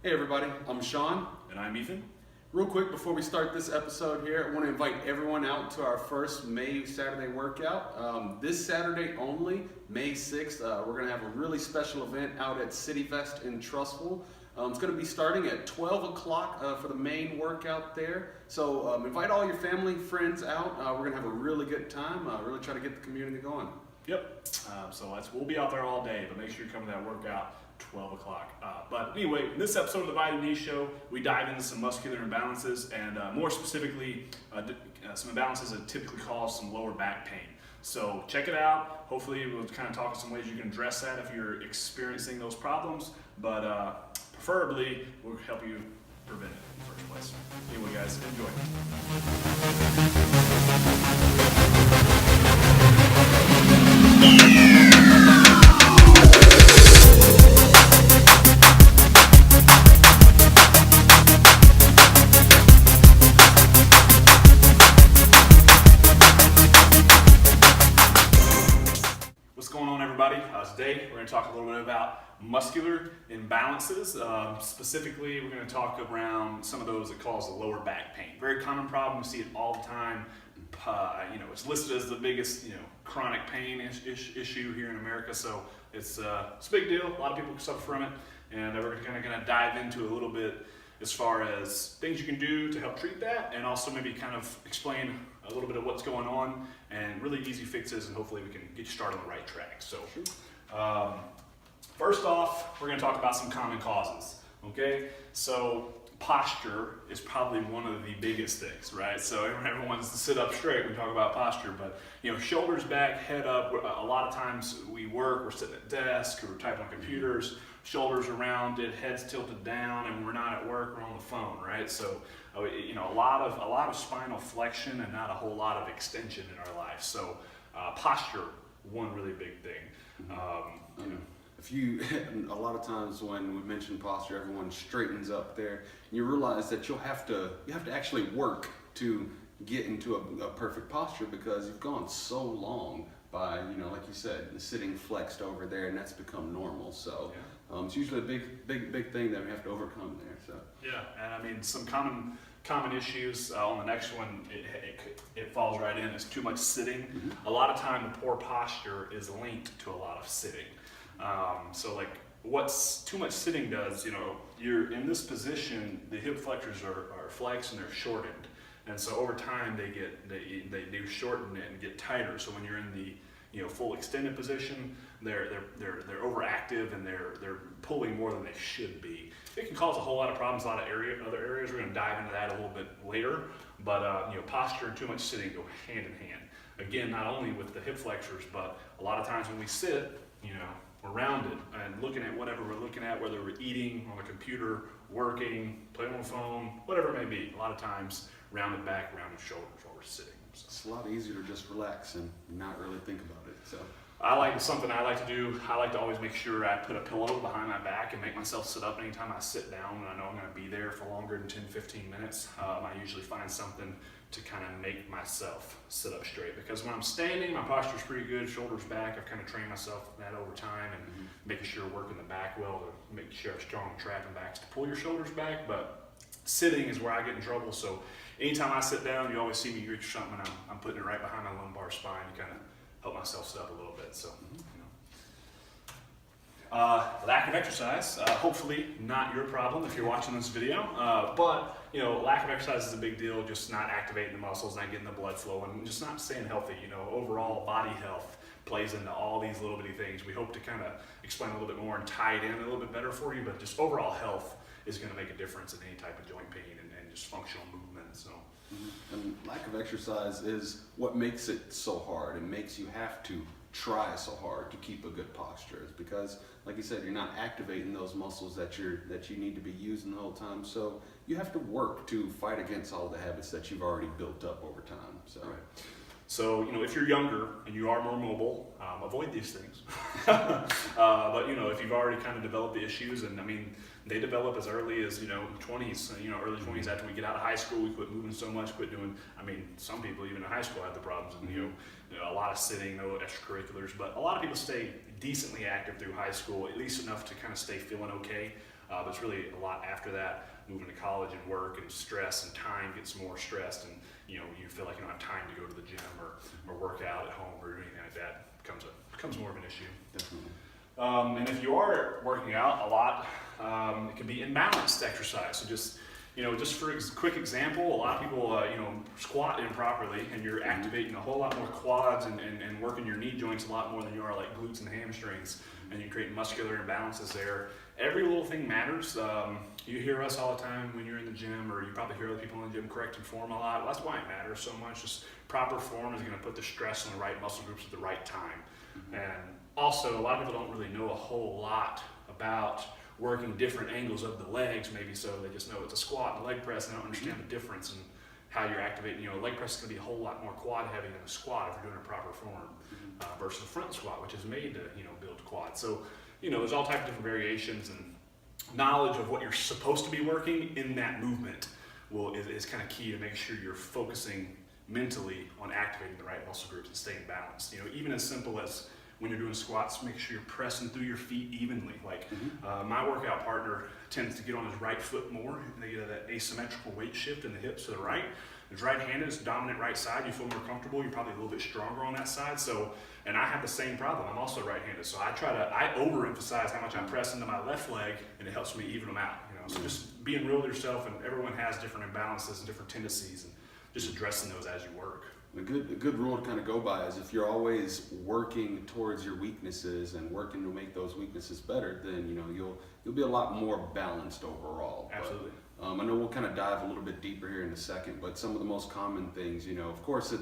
Hey everybody, I'm Sean. And I'm Ethan. Real quick before we start this episode here, I want to invite everyone out to our first May Saturday workout. This Saturday only, May 6th, we're going to have a really special event out at CityVest in Trussville. It's going to be starting at 12 o'clock for the main workout there. So invite all your family, friends out. We're going to have a really good time, really try to get the community going. Yep. We'll be out there all day, but make sure you come to that workout 12 o'clock. But anyway, in this episode of the Vitamin D Show, we dive into some muscular imbalances and more specifically, some imbalances that typically cause some lower back pain. So check it out. Hopefully we'll kind of talk some ways you can address that if you're experiencing those problems, but preferably we'll help you prevent it in the first place. Anyway guys, What's going on, everybody? Today we're going to talk a little bit about muscular imbalances. Specifically, we're going to talk around some of those that cause the lower back pain. Very common problem. We see it all the time. It's listed as the biggest, chronic pain issue here in America. So it's a big deal. A lot of people suffer from it, and we're kind of going to dive into a little bit as far as things you can do to help treat that, and also maybe kind of explain a little bit of what's going on and really easy fixes, and hopefully we can get you started on the right track. So first off, we're going to talk about some common causes. Okay, so posture is probably one of the biggest things, right? So everyone wants to sit up straight when we talk about posture, but shoulders back, head up. A lot of times we're sitting at desks, or we're typing on computers, shoulders around it, heads tilted down, and we're not at work, we're on the phone, right? So a lot of spinal flexion and not a whole lot of extension in our life. So posture, one really big thing. A lot of times when we mention posture, everyone straightens up there. And you realize that you have to actually work to get into a perfect posture, because you've gone so long by, like you said, sitting flexed over there, and that's become normal. So it's usually a big thing that we have to overcome there. So yeah, and I mean some common issues on the next one. It falls right in. Is too much sitting. Mm-hmm. A lot of time, the poor posture is linked to a lot of sitting. So like what's too much sitting does, you're in this position, the hip flexors are flexed and they're shortened. And so over time they shorten and get tighter. So when you're in the full extended position, they're overactive and they're pulling more than they should be. It can cause a whole lot of problems, a lot of other areas. We're going to dive into that a little bit later. But posture and too much sitting go hand in hand. Again, not only with the hip flexors, but a lot of times when we sit, we're rounded and looking at whatever we're looking at, whether we're eating on a computer, working, playing on the phone, whatever it may be. A lot of times, rounded back, rounded shoulders while we're sitting. So it's a lot easier to just relax and not really think about it. So something I like to do. I like to always make sure I put a pillow behind my back and make myself sit up anytime I sit down, and I know I'm going to be there for longer than 10-15 minutes. I usually find something to kind of make myself sit up straight, because when I'm standing, my posture's pretty good, shoulders back. I've kind of trained myself with that over time, and making sure working the back well to make sure I'm strong trapping backs to pull your shoulders back. But sitting is where I get in trouble. So anytime I sit down, you always see me reach something, and I'm putting it right behind my lumbar spine to kind of help myself sit up a little bit. So lack of exercise, hopefully not your problem if you're watching this video, but lack of exercise is a big deal. Just not activating the muscles, not getting the blood flowing, and just not staying healthy. Overall body health plays into all these little bitty things. We hope to kind of explain a little bit more and tie it in a little bit better for you, but just overall health is going to make a difference in any type of joint pain and just functional movement. So and lack of exercise is what makes it so hard. It makes you have to try so hard to keep a good posture. It's because, like you said, you're not activating those muscles that you need to be using the whole time. So you have to work to fight against all the habits that you've already built up over time. So right. So, if you're younger and you are more mobile, avoid these things. But, if you've already kind of developed the issues, and they develop as early as, 20s, early 20s. After we get out of high school, we quit moving so much, quit doing, some people even in high school have the problems, and, a lot of sitting, no extracurriculars, but a lot of people stay decently active through high school, at least enough to kind of stay feeling okay. But it's really a lot after that, moving to college and work and stress and time gets more stressed, and you feel like you don't have time to go to the gym or work out at home or anything like that. Becomes more of an issue. Definitely. And if you are working out a lot, it can be imbalanced exercise. So just for quick example, a lot of people, squat improperly, and you're activating a whole lot more quads and working your knee joints a lot more than you are like glutes and hamstrings, and you create muscular imbalances there. Every little thing matters. You hear us all the time when you're in the gym, or you probably hear other people in the gym correcting form a lot. Well, that's why it matters so much. Just proper form is going to put the stress on the right muscle groups at the right time. And also, a lot of people don't really know a whole lot about working different angles of the legs, maybe, so they just know it's a squat and a leg press, and they don't understand the difference in how you're activating. A leg press is going to be a whole lot more quad heavy than a squat if you're doing a proper form, versus a front squat, which is made to build quad. So there's all types of different variations, and knowledge of what you're supposed to be working in that movement is kind of key to make sure you're focusing mentally on activating the right muscle groups and staying balanced. Even as simple as when you're doing squats, make sure you're pressing through your feet evenly. My workout partner tends to get on his right foot more, and they get that asymmetrical weight shift in the hips to the right. His right-handed is dominant right side. You feel more comfortable. You're probably a little bit stronger on that side. And I have the same problem. I'm also right-handed, so I overemphasize how much I'm pressing to my left leg, and it helps me even them out. So just being real with yourself, and everyone has different imbalances and different tendencies, and just addressing those as you work. A good rule to kind of go by is if you're always working towards your weaknesses and working to make those weaknesses better, then you'll be a lot more balanced overall. Absolutely. But, I know we'll kind of dive a little bit deeper here in a second, but some of the most common things, of course,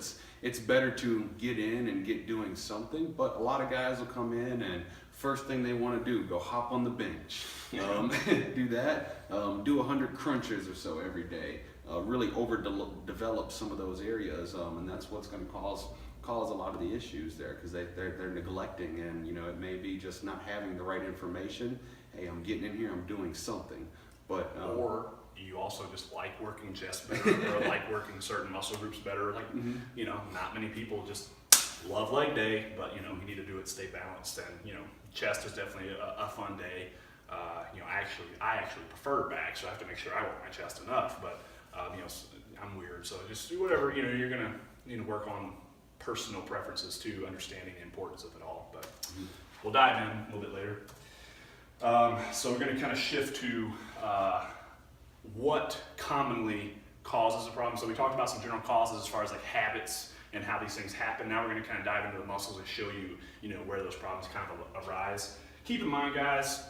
it's better to get in and get doing something, but a lot of guys will come in and first thing they want to do, go hop on the bench, do that, do 100 crunches or so every day. Really overdevelop some of those areas, and that's what's going to cause a lot of the issues there, because they're neglecting, and it may be just not having the right information. Hey, I'm getting in here, I'm doing something, but or you also just like working chest better, or like working certain muscle groups better. Not many people just love leg day, but you need to do it, stay balanced, and chest is definitely a fun day. I actually prefer back, so I have to make sure I work my chest enough, but I'm weird, so just do whatever, you're gonna need to work on personal preferences too, understanding the importance of it all, but we'll dive in a little bit later. So we're gonna kind of shift to what commonly causes a problem. So we talked about some general causes as far as like habits and how these things happen. Now we're gonna kind of dive into the muscles and show you, where those problems kind of arise. Keep in mind, guys,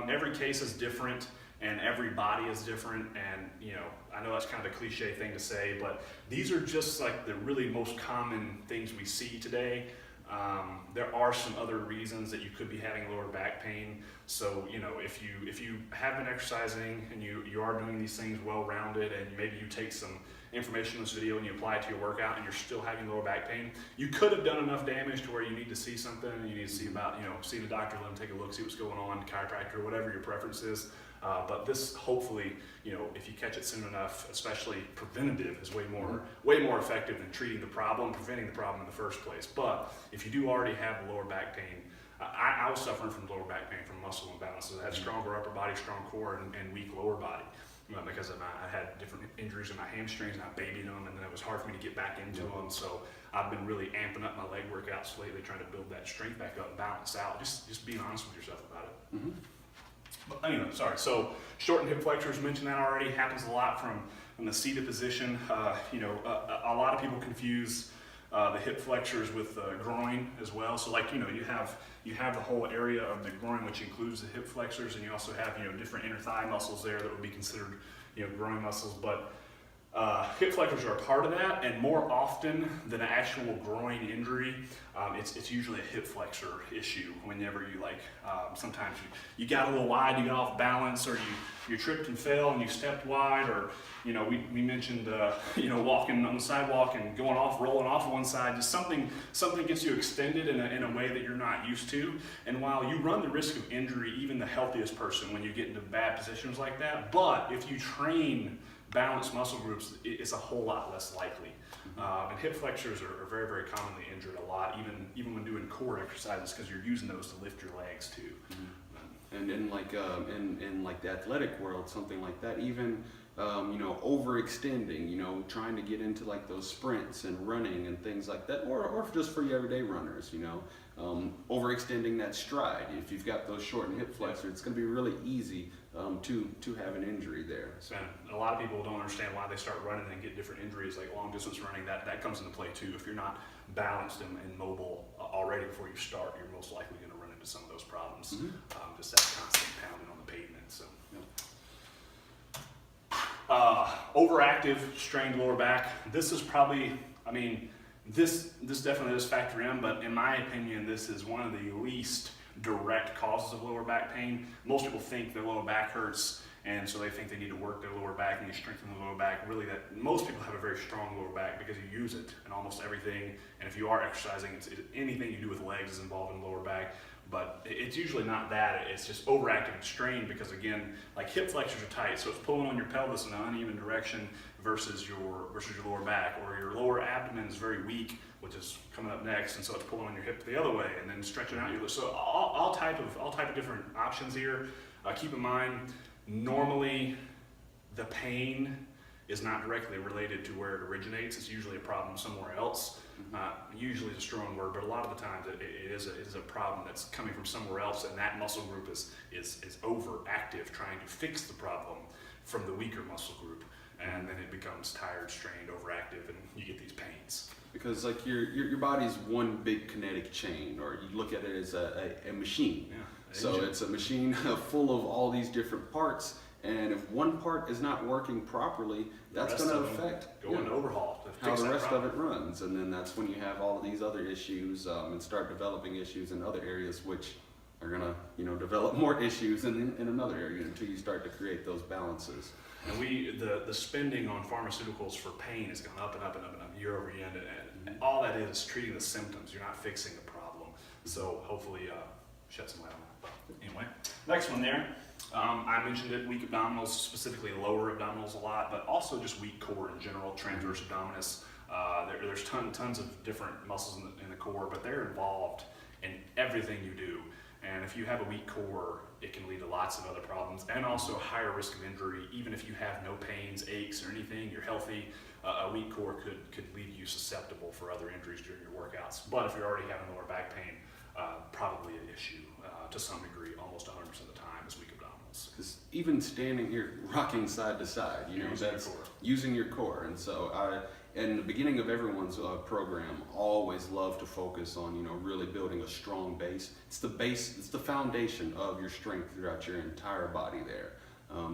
every case is different, and every body is different, and I know that's kind of a cliche thing to say, but these are just like the really most common things we see today. There are some other reasons that you could be having lower back pain. So if you have been exercising and you are doing these things well-rounded, and maybe you take some information in this video and you apply it to your workout and you're still having lower back pain, you could have done enough damage to where you need to see something, and you need to see about see the doctor, let him take a look, see what's going on, chiropractor, whatever your preference is. But this, hopefully, if you catch it soon enough, especially preventative, is way more effective than treating the problem, preventing the problem in the first place. But if you do already have lower back pain, I was suffering from lower back pain from muscle imbalances. I had stronger upper body, strong core, and weak lower body, because I had different injuries in my hamstrings, and I babied them, and then it was hard for me to get back into them. So I've been really amping up my leg workouts lately, trying to build that strength back up and balance out. Just being honest with yourself about it. But anyway, sorry. So shortened hip flexors, mentioned that already, happens a lot from the seated position. A lot of people confuse the hip flexors with the groin as well. So you have the whole area of the groin, which includes the hip flexors, and you also have different inner thigh muscles there that would be considered groin muscles. But hip flexors are a part of that, and more often than an actual groin injury, it's usually a hip flexor issue. Whenever you sometimes you got a little wide, you got off balance, or you tripped and fell and you stepped wide, or we mentioned walking on the sidewalk and rolling off one side. Just something gets you extended in a way that you're not used to. And while you run the risk of injury, even the healthiest person, when you get into bad positions like that, but if you train balanced muscle groups, it's a whole lot less likely. And hip flexors are very, very commonly injured a lot, even when doing core exercises, because you're using those to lift your legs too. And in like in like the athletic world, something like that, even overextending, trying to get into like those sprints and running and things like that, or just for your everyday runners, overextending that stride. If you've got those shortened hip flexors, it's going to be really easy to have an injury there. So. And a lot of people don't understand why they start running and get different injuries, like long distance running. That comes into play too. If you're not balanced and mobile already before you start, you're most likely going to run into some of those problems. Just that constant pounding on the pavement. So. Overactive, strained lower back. This is probably, this definitely does factor in, but in my opinion, this is one of the least direct causes of lower back pain. Most people think their lower back hurts, and so they think they need to work their lower back and you strengthen the lower back. Really, that most people have a very strong lower back because you use it in almost everything. And if you are exercising, anything you do with legs is involved in the lower back. But it's usually not that. It's just overactive and strained because, again, like hip flexors are tight, so it's pulling on your pelvis in an uneven direction versus your lower back, or your lower abdomen is very weak, which is coming up next, and so it's pulling on your hip the other way and then stretching out your. So all type of different options here. Keep in mind, normally the pain is not directly related to where it originates. It's usually a problem somewhere else. Usually it's a strong word, but a lot of the times it is a problem that's coming from somewhere else, and that muscle group is overactive trying to fix the problem from the weaker muscle group, and then it becomes tired, strained, overactive, and you get these pains. Because like your body's one big kinetic chain, or you look at it as a machine. Yeah, so engine. it's a machine full of all these different parts. And if one part is not working properly, that's going to affect into overhaul to how fix the that rest problem. of it runs. And then that's when you have all of these other issues and start developing issues in other areas, which are going to develop more issues in another area until you start to create those balances. And the spending on pharmaceuticals for pain has gone up and up and up and up year over year, and all that is treating the symptoms. You're not fixing the problem. So hopefully shed some light on that. Anyway, next one there. I mentioned it, weak abdominals, specifically lower abdominals a lot, but also just weak core in general, transverse abdominis. There's tons of different muscles in the core, but they're involved in everything you do. And if you have a weak core, it can lead to lots of other problems, and also a higher risk of injury. Even if you have no pains, aches, or anything, you're healthy, a weak core could leave you susceptible for other injuries during your workouts. But if you're already having lower back pain, probably an issue to some degree, almost 100% of the time is weak abdominals. Because even standing here, rocking side to side, that's using your core. And so in the beginning of everyone's program, always love to focus on, really building a strong base. It's the base, it's the foundation of your strength throughout your entire body there.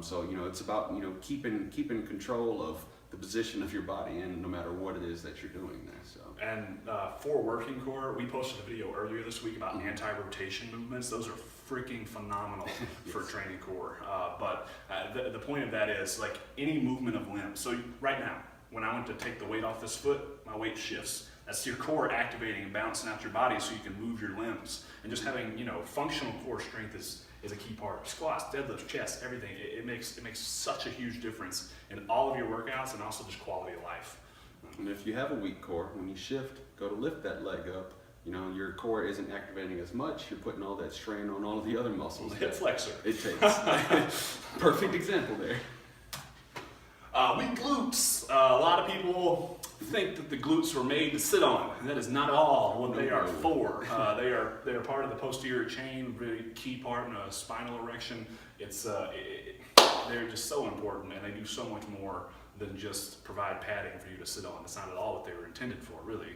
So it's about, keeping control of the position of your body in no matter what it is that you're doing there. So. And for working core, we posted a video earlier this week about anti-rotation movements. Those are freaking phenomenal for training core. But the point of that is like any movement of limbs. So right now, when I went to take the weight off this foot, my weight shifts. That's your core activating and balancing out your body so you can move your limbs. And just having, functional core strength is a key part. Squats, deadlifts, chest, everything. It makes such a huge difference in all of your workouts and also just quality of life. And if you have a weak core, when you shift, go to lift that leg up, your core isn't activating as much. You're putting all that strain on all of the other muscles. The hip flexor. It takes. Perfect example there. Weak glutes. A lot of people think that the glutes were made to sit on, and that is not at all what they are for. They are part of the posterior chain, really key part in a spinal erection. They're just so important, and they do so much more than just provide padding for you to sit on. It's not at all what they were intended for, really.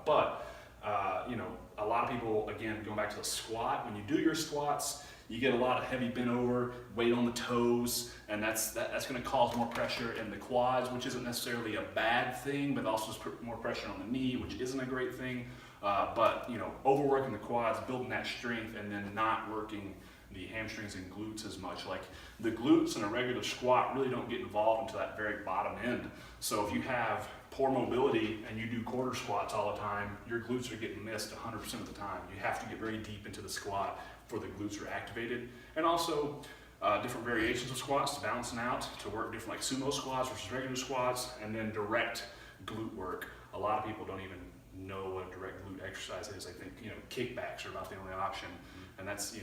But a lot of people, again, going back to the squat, when you do your squats, you get a lot of heavy bent over, weight on the toes, and that's going to cause more pressure in the quads, which isn't necessarily a bad thing, but also put more pressure on the knee, which isn't a great thing. But overworking the quads, building that strength, and then not working the hamstrings and glutes as much. Like the glutes in a regular squat really don't get involved until that very bottom end. So if you have poor mobility and you do quarter squats all the time, your glutes are getting missed 100% of the time. You have to get very deep into the squat before the glutes are activated. And also different variations of squats to balance them out, to work different, like sumo squats versus regular squats, and then direct glute work. A lot of people don't even know what a direct glute exercise is. I think kickbacks are about the only option, and that's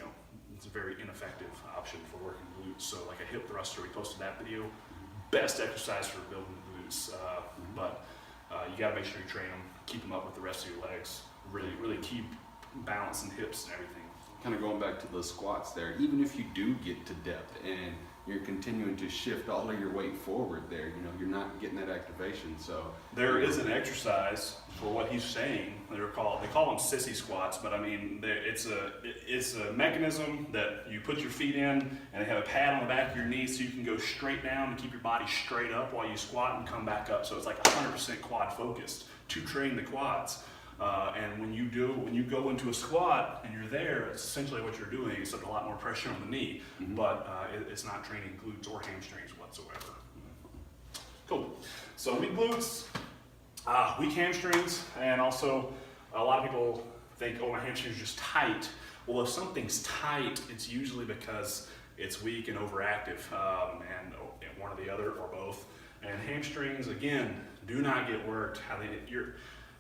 it's a very ineffective option for working glutes. So like a hip thruster, we posted that video, best exercise for building glutes. But you got to make sure you train them, keep them up with the rest of your legs. Really keep balance in hips and everything. Kind of going back to the squats there, even if you do get to depth and you're continuing to shift all of your weight forward there, you're not getting that activation. So there is an exercise for what he's saying. They call them sissy squats, but I mean it's a mechanism that you put your feet in, and they have a pad on the back of your knees so you can go straight down and keep your body straight up while you squat and come back up. So it's like 100% quad focused to train the quads. And when you go into a squat and you're there, it's essentially what you're doing, except a lot more pressure on the knee, but it's not training glutes or hamstrings whatsoever. Cool. So weak glutes, weak hamstrings, and also a lot of people think, oh, my hamstring's just tight. Well, if something's tight, it's usually because it's weak and overactive, and one or the other or both. And hamstrings, again, do not get worked.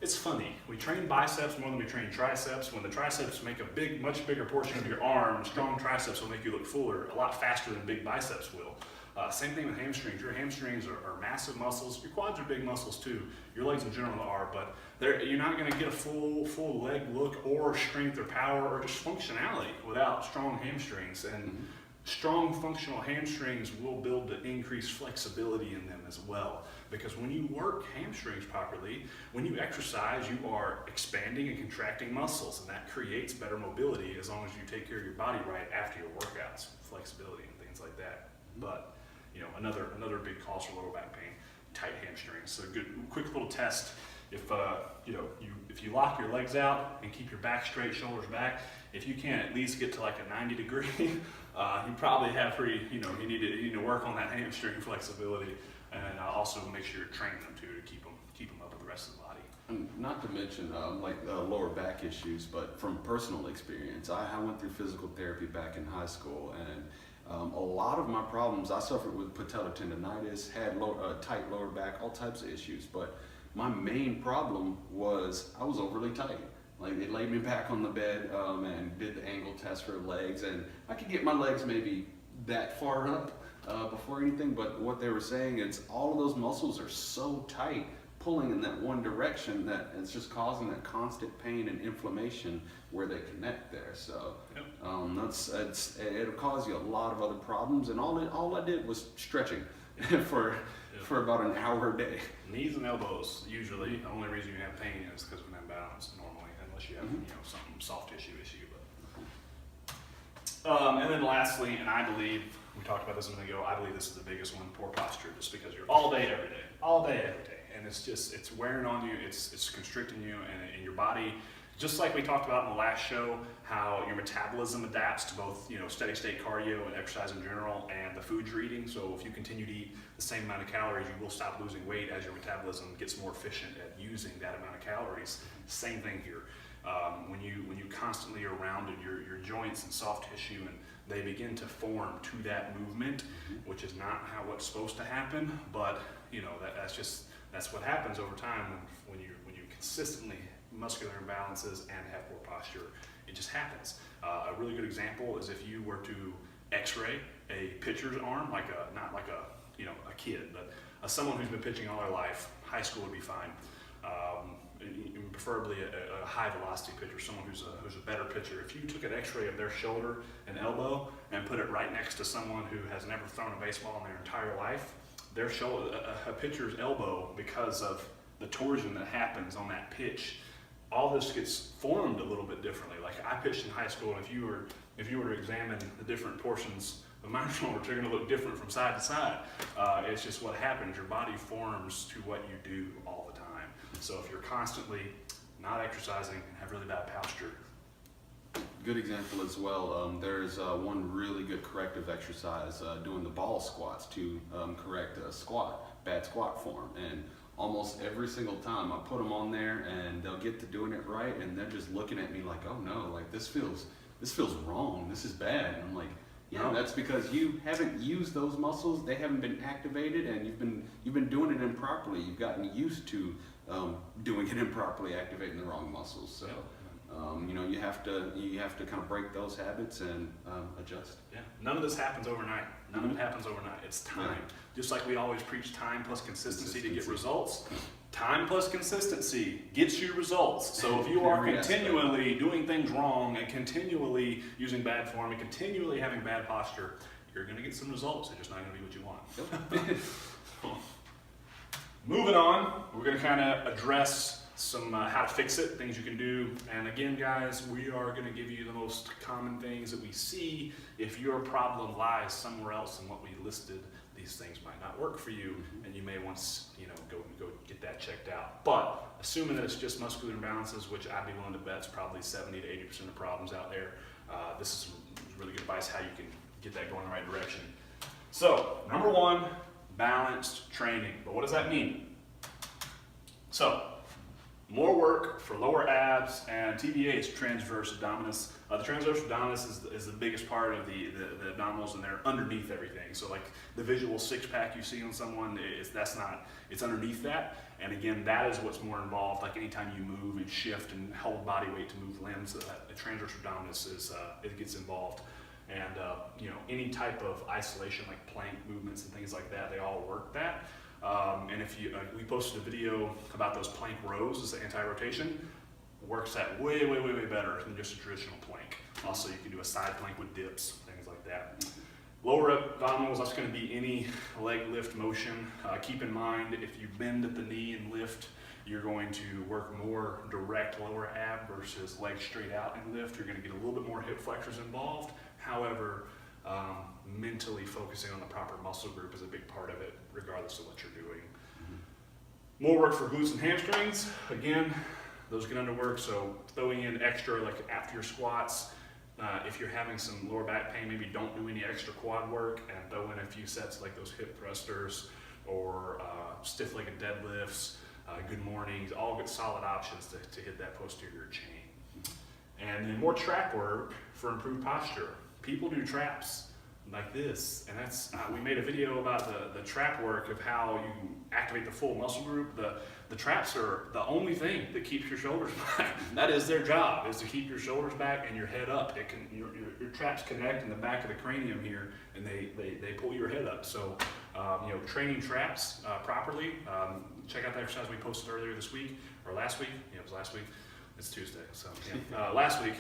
It's funny. We train biceps more than we train triceps. When the triceps make a much bigger portion of your arm, strong triceps will make you look fuller a lot faster than big biceps will. Same thing with hamstrings. Your hamstrings are massive muscles. Your quads are big muscles too. Your legs in general are, but you're not going to get a full leg look or strength or power or just functionality without strong hamstrings. And strong functional hamstrings will build the increased flexibility in them as well. Because when you work hamstrings properly, when you exercise, you are expanding and contracting muscles, and that creates better mobility as long as you take care of your body right after your workouts, flexibility and things like that. But another big cause for lower back pain, tight hamstrings. So quick little test. If you lock your legs out and keep your back straight, shoulders back, if you can't at least get to like a 90 degree, you probably have you need to work on that hamstring flexibility, and also make sure you're training them to keep them up with the rest of the body. And not to mention lower back issues, but from personal experience, I went through physical therapy back in high school, and a lot of my problems, I suffered with patellar tendonitis, had tight lower back, all types of issues, but my main problem was I was overly tight. Like, they laid me back on the bed and did the angle test for legs, and I could get my legs maybe that far up before anything, but what they were saying is all of those muscles are so tight, pulling in that one direction, that it's just causing that constant pain and inflammation where they connect there. So it'll cause you a lot of other problems, and all I did was stretching for about an hour a day. Knees and elbows, usually. The only reason you have pain is because of an imbalance normally, unless you have some soft tissue issue. And then lastly, and I believe, we talked about this a minute ago, I believe this is the biggest one, poor posture, just because you're all day, every day. And it's wearing on you, it's constricting you, and your body, just like we talked about in the last show, how your metabolism adapts to both steady state cardio and exercise in general, and the food you're eating. So if you continue to eat the same amount of calories, you will stop losing weight as your metabolism gets more efficient at using that amount of calories. Same thing here. When you constantly are rounded your joints and soft tissue, and they begin to form to that movement, which is not what's supposed to happen, but that's what happens over time when you consistently muscular imbalances and have poor posture. It just happens. A really good example is if you were to X-ray a pitcher's arm, not like a kid, but someone who's been pitching all their life. High school would be fine. Preferably a high velocity pitcher, someone who's a better pitcher. If you took an X-ray of their shoulder and elbow and put it right next to someone who has never thrown a baseball in their entire life, their shoulder, a pitcher's elbow, because of the torsion that happens on that pitch, all this gets formed a little bit differently. Like, I pitched in high school, and if you were to examine the different portions of my shoulder, they're going to look different from side to side. It's just what happens. Your body forms to what you do all the time. So if you're constantly not exercising and have really bad posture. Good example as well. There's one really good corrective exercise, doing the ball squats to correct a bad squat form. And almost every single time I put them on there, and they'll get to doing it right, and they're just looking at me like, oh no, like this feels wrong. This is bad. And I'm like, yeah, that's because you haven't used those muscles. They haven't been activated, and you've been doing it improperly. You've gotten used to doing it improperly, activating the wrong muscles. So You know, you have to kind of break those habits and adjust. Yeah, none of this happens overnight. None of it happens overnight. It's time. Yeah. Just like we always preach time plus consistency to get results. Time plus consistency gets you results. So if you are Every aspect. continually doing things wrong and continually using bad form and continually having bad posture, you're going to get some results. They're just not going to be what you want. Moving on, we're going to kind of address some how to fix it, things you can do. And again, guys, we are going to give you the most common things that we see. If your problem lies somewhere else than what we listed, these things might not work for you, and you may want to, you know, go get that checked out. But assuming that it's just muscular imbalances, which I'd be willing to bet is probably 70 to 80% of problems out there, this is some really good advice how you can get that going in the right direction. So, number one, balanced training. But what does that mean? So, more work for lower abs and TBAs, transverse abdominis. The transverse abdominis is the biggest part of the abdominals, and they're underneath everything. So like the visual six pack you see on someone, it's underneath that. And again, that is what's more involved. Like anytime you move and shift and hold body weight to move limbs, the transverse abdominis it gets involved. And you know, any type of isolation like plank movements and things like that, they all work that. And if you, we posted a video about those plank rows as the anti-rotation. Works that way better than just a traditional plank. Also, you can do a side plank with dips, things like that. Lower abdominals, that's going to be any leg lift motion. Keep in mind, if you bend at the knee and lift, you're going to work more direct lower ab versus leg straight out and lift. You're going to get a little bit more hip flexors involved. However, mentally focusing on the proper muscle group is a big part of it, regardless of what you're doing. More work for glutes and hamstrings. Again, those get underworked, so throwing in extra, like after your squats, if you're having some lower back pain, maybe don't do any extra quad work and throw in a few sets like those hip thrusters or stiff-legged deadlifts, good mornings, all good solid options to hit that posterior chain. And then more trap work for improved posture. People do traps like this, and that's we made a video about the trap work of how you activate the full muscle group. The traps are the only thing that keeps your shoulders back. That is their job, is to keep your shoulders back and your head up. It can your traps connect in the back of the cranium here, and they pull your head up. So you know, training traps properly. Check out the exercise we posted earlier this week or last week. Yeah, it was last week. It's Tuesday, so yeah, last week.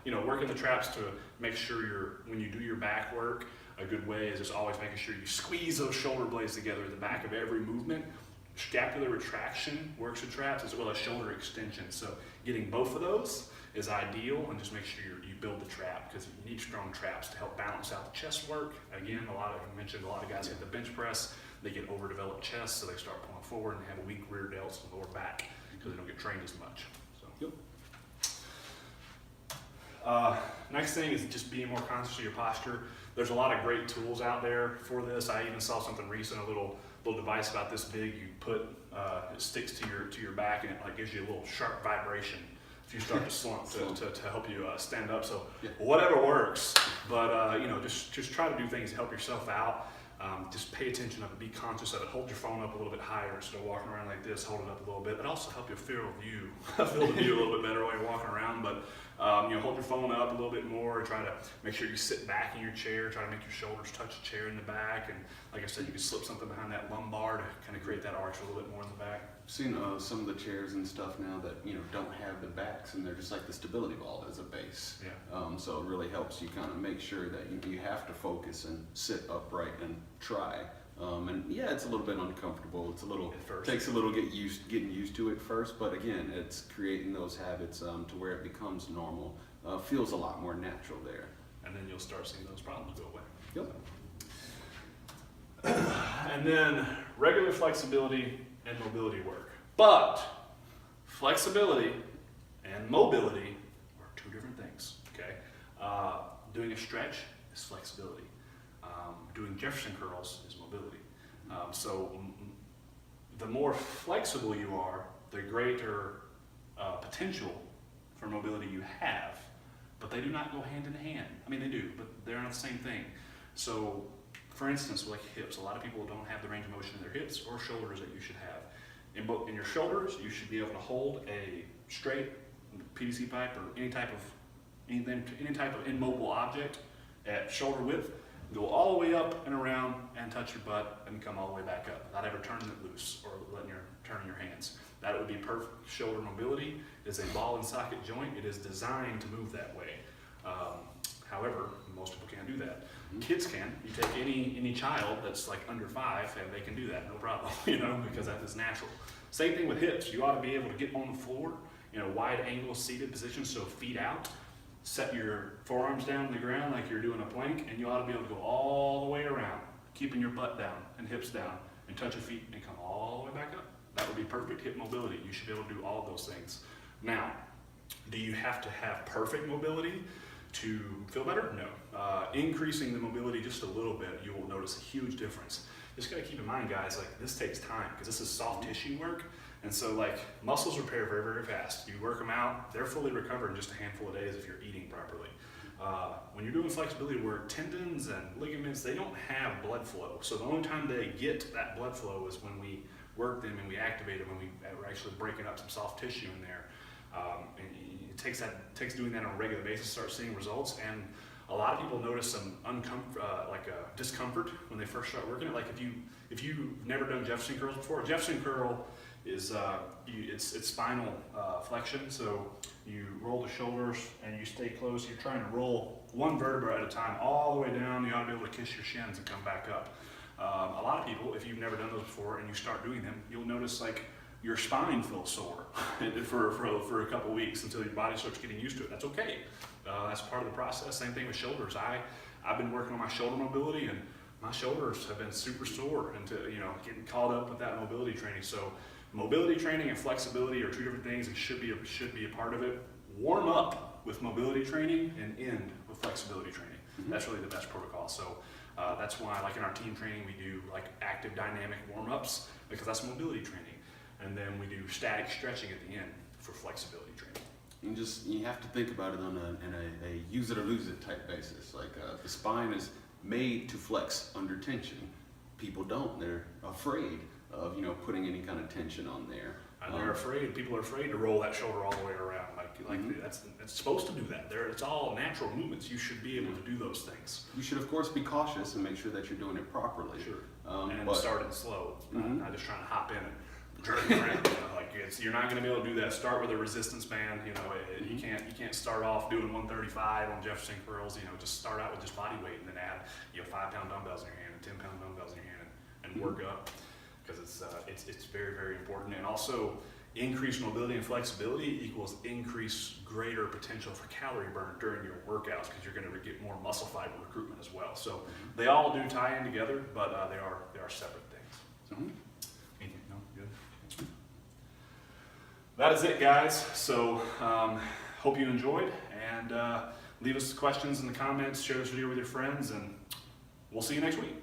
You know, working the traps to make sure when you do your back work, a good way is just always making sure you squeeze those shoulder blades together at the back of every movement. Scapular retraction works with traps as well as shoulder extension. So getting both of those is ideal, and just make sure you build the trap, because you need strong traps to help balance out the chest work. Again, a lot of guys hit the bench press, they get overdeveloped chests, so they start pulling forward and have a weak rear delts and lower back because they don't get trained as much. So. Yep. Next thing is just being more conscious of your posture. There's a lot of great tools out there for this. I even saw something recent, a little device about this big. You put it sticks to your back, and it like gives you a little sharp vibration if you start to slump to help you stand up. So yeah, whatever works, but you know, just try to do things to help yourself out. Just pay attention of it, be conscious of it. Hold your phone up a little bit higher instead of walking around like this. Hold it up a little bit. It also help you feel the view a little bit better while you're walking around. But you know, hold your phone up a little bit more. Try to make sure you sit back in your chair. Try to make your shoulders touch the chair in the back. And like I said, you can slip something behind that lumbar to kind of create that arch a little bit more in the back. I've seen some of the chairs and stuff now that, you know, don't have the backs, and they're just like the stability ball as a base. Yeah. So it really helps you kind of make sure that you have to focus and sit upright and try. And yeah, it's a little bit uncomfortable. It's a little takes a little getting used to it first, but again, it's creating those habits to where it becomes normal. Feels a lot more natural there. And then you'll start seeing those problems go away. Yep. And then regular flexibility and mobility work. But flexibility and mobility are two different things. Okay. Doing a stretch is flexibility. Doing Jefferson curls is mobility. So the more flexible you are, the greater potential for mobility you have, but they do not go hand in hand. I mean, they do, but they're not the same thing. So for instance, like hips, a lot of people don't have the range of motion in their hips or shoulders that you should have. In your shoulders, you should be able to hold a straight PVC pipe or any type of immobile object at shoulder width, go all the way up and around and touch your butt and come all the way back up without ever turning it loose or turning your hands. That would be perfect shoulder mobility. It is a ball and socket joint. It is designed to move that way. However, most people can't do that. Kids can. You take any child that's like under 5 and they can do that, no problem, because that is natural. Same thing with hips. You ought to be able to get on the floor in a wide angle seated position, so feet out. Set your forearms down on the ground like you're doing a plank, and you ought to be able to go all the way around, keeping your butt down and hips down, and touch your feet and come all the way back up. That would be perfect hip mobility. You should be able to do all of those things. Now, do you have to have perfect mobility to feel better? No. Increasing the mobility just a little bit, you will notice a huge difference. Just gotta keep in mind, guys, like this takes time because this is soft tissue work. And so like muscles repair very, very fast. You work them out, they're fully recovered in just a handful of days if you're eating properly. When you're doing flexibility work, tendons and ligaments, they don't have blood flow. So the only time they get that blood flow is when we work them and we activate them, and we're actually breaking up some soft tissue in there. And it takes doing that on a regular basis to start seeing results. And a lot of people notice some discomfort when they first start working it. Like if you've never done Jefferson curls before, Jefferson curl is it's spinal flexion. So you roll the shoulders and you stay close. You're trying to roll one vertebra at a time all the way down. You ought to be able to kiss your shins and come back up. A lot of people, if you've never done those before and you start doing them, you'll notice like your spine feels sore for a couple weeks until your body starts getting used to it. That's okay. That's part of the process. Same thing with shoulders. I've been working on my shoulder mobility, and my shoulders have been super sore and getting caught up with that mobility training. So mobility training and flexibility are two different things and should be a part of it. Warm up with mobility training and end with flexibility training. That's really the best protocol. So that's why, like in our team training, we do like active dynamic warm-ups because that's mobility training. And then we do static stretching at the end for flexibility training. You have to think about it on a use it or lose it type basis. Like the spine is made to flex under tension. People don't. They're afraid of putting any kind of tension on there. And they're afraid. People are afraid to roll that shoulder all the way around. It's supposed to do that. It's all natural movements. You should be able to do those things. You should of course be cautious and make sure that you're doing it properly. Sure. And start it slow. Not just trying to hop in and jerk around. You're not going to be able to do that. Start with a resistance band. You can't start off doing 135 on Jefferson curls. Just start out with just body weight and then add 5-pound dumbbells in your hand and 10-pound dumbbells in your hand and work up, because it's very, very important. And also, increased mobility and flexibility equals greater potential for calorie burn during your workouts, because you're going to get more muscle fiber recruitment as well. So they all do tie in together, but they are separate things. Anything? No? Good. That is it, guys. So hope you enjoyed, and leave us questions in the comments, share this video with your friends, and we'll see you next week.